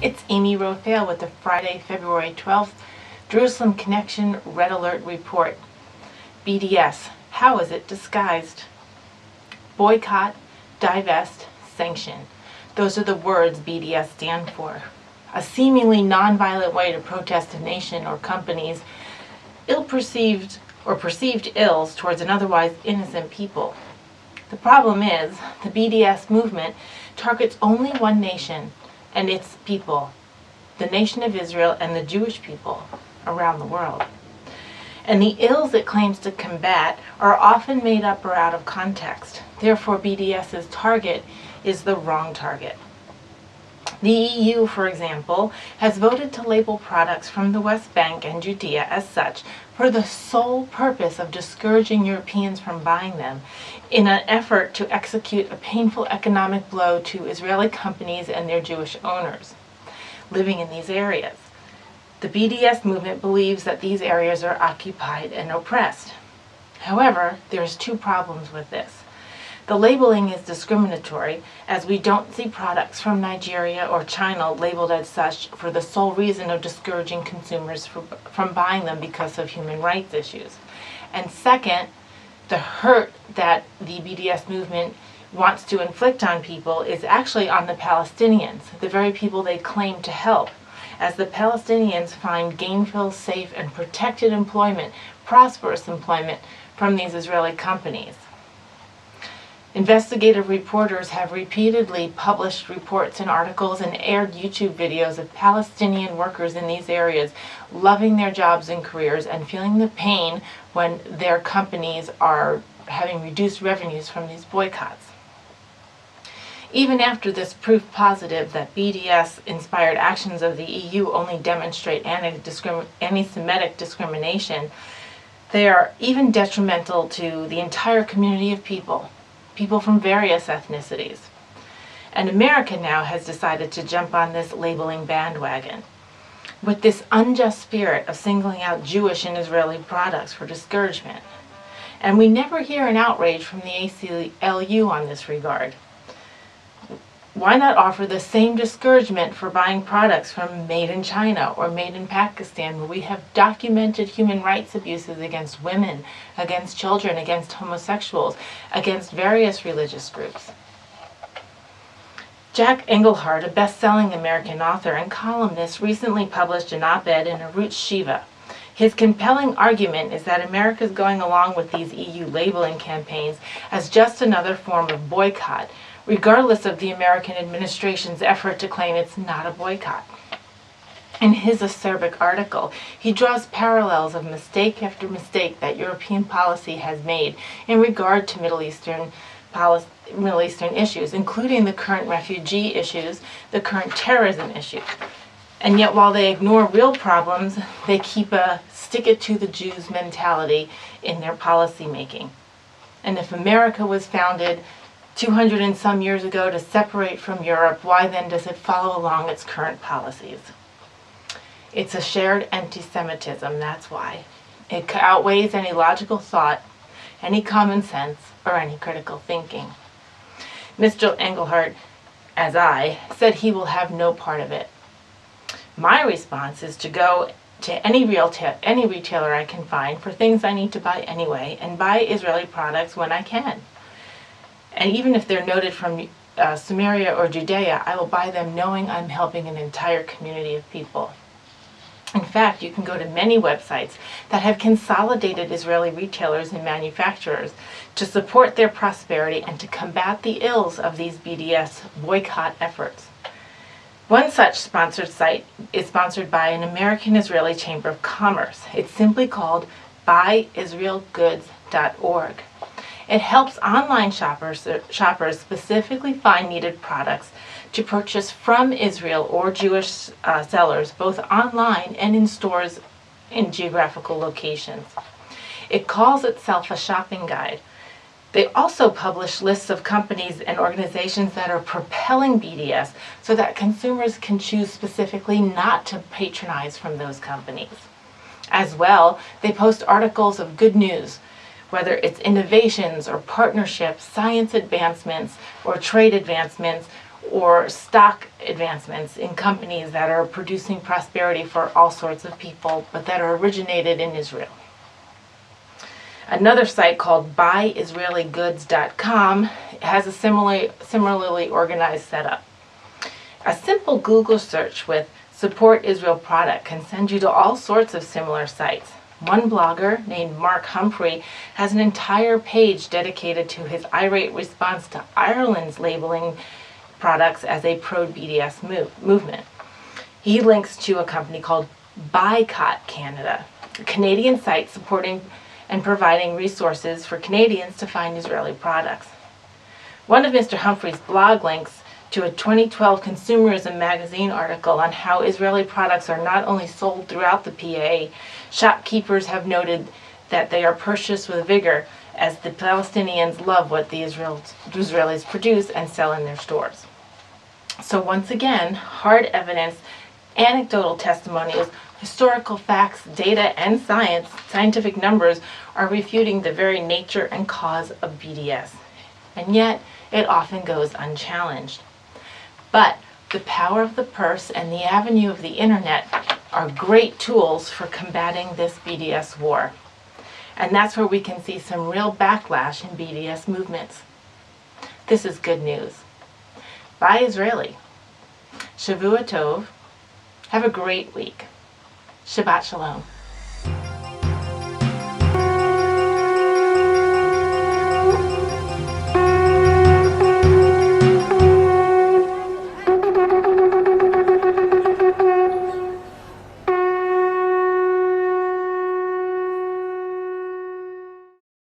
It's Amy Rofail with the Friday, February 12th Jerusalem Connection Red Alert Report. BDS, how is it disguised? Boycott, divest, sanction. Those are the words BDS stand for. A seemingly nonviolent way to protest a nation or company's ill-perceived or perceived ills towards an otherwise innocent people. The problem is, the BDS movement targets only one nation and its people, the nation of Israel and the Jewish people around the world. And the ills it claims to combat are often made up or out of context. Therefore, BDS's target is the wrong target. The EU, for example, has voted to label products from the West Bank and Judea as such for the sole purpose of discouraging Europeans from buying them in an effort to execute a painful economic blow to Israeli companies and their Jewish owners living in these areas. The BDS movement believes that these areas are occupied and oppressed. However, there's two problems with this. The labeling is discriminatory, as we don't see products from Nigeria or China labeled as such for the sole reason of discouraging consumers from buying them because of human rights issues. And second, the hurt that the BDS movement wants to inflict on people is actually on the Palestinians, the very people they claim to help, as the Palestinians find gainful, safe, and protected employment, prosperous employment, from these Israeli companies. Investigative reporters have repeatedly published reports and articles and aired YouTube videos of Palestinian workers in these areas loving their jobs and careers and feeling the pain when their companies are having reduced revenues from these boycotts. Even after this proof positive that BDS-inspired actions of the EU only demonstrate anti-Semitic discrimination, they are even detrimental to the entire community of people from various ethnicities. And America now has decided to jump on this labeling bandwagon with this unjust spirit of singling out Jewish and Israeli products for discouragement. And we never hear an outrage from the ACLU on this regard. Why not offer the same discouragement for buying products from made in China or made in Pakistan, where we have documented human rights abuses against women, against children, against homosexuals, against various religious groups? Jack Engelhardt, a best-selling American author and columnist, recently published an op-ed in Arutz Shiva. His compelling argument is that America is going along with these EU labeling campaigns as just another form of boycott, regardless of the American administration's effort to claim it's not a boycott. In his acerbic article, he draws parallels of mistake after mistake that European policy has made in regard to Middle Eastern issues, including the current refugee issues, the current terrorism issue. And yet, while they ignore real problems, they keep a stick-it-to-the-Jews mentality in their policy making. And if America was founded 200 and some years ago to separate from Europe, why then does it follow along its current policies? It's a shared anti-Semitism, that's why. It outweighs any logical thought, any common sense, or any critical thinking. Mr. Engelhardt, as I, said he will have no part of it. My response is to go to any retailer I can find for things I need to buy anyway, and buy Israeli products when I can. And even if they're noted from Samaria or Judea, I will buy them knowing I'm helping an entire community of people. In fact, you can go to many websites that have consolidated Israeli retailers and manufacturers to support their prosperity and to combat the ills of these BDS boycott efforts. One such sponsored site is sponsored by an American-Israeli Chamber of Commerce. It's simply called buyisraelgoods.org. It helps online shoppers specifically find needed products to purchase from Israel or Jewish sellers, both online and in stores in geographical locations. It calls itself a shopping guide. They also publish lists of companies and organizations that are propelling BDS so that consumers can choose specifically not to patronize from those companies. As well, they post articles of good news, whether it's innovations or partnerships, science advancements, or trade advancements, or stock advancements in companies that are producing prosperity for all sorts of people, but that are originated in Israel. Another site called buyisraeligoods.com has a similarly organized setup. A simple Google search with Support Israel product can send you to all sorts of similar sites. One blogger named Mark Humphrey has an entire page dedicated to his irate response to Ireland's labeling products as a pro-BDS movement. He links to a company called Boycott Canada, a Canadian site supporting and providing resources for Canadians to find Israeli products. One of Mr. Humphrey's blog links to a 2012 Consumerism magazine article on how Israeli products are not only sold throughout the PA, shopkeepers have noted that they are purchased with vigor as the Palestinians love what the Israelis produce and sell in their stores. So once again, hard evidence, anecdotal testimonials, historical facts, data, and scientific numbers are refuting the very nature and cause of BDS. And yet, it often goes unchallenged. But the power of the purse and the avenue of the internet are great tools for combating this BDS war. And that's where we can see some real backlash in BDS movements. This is good news. Bye Israeli. Shavua Tov. Have a great week. Shabbat Shalom.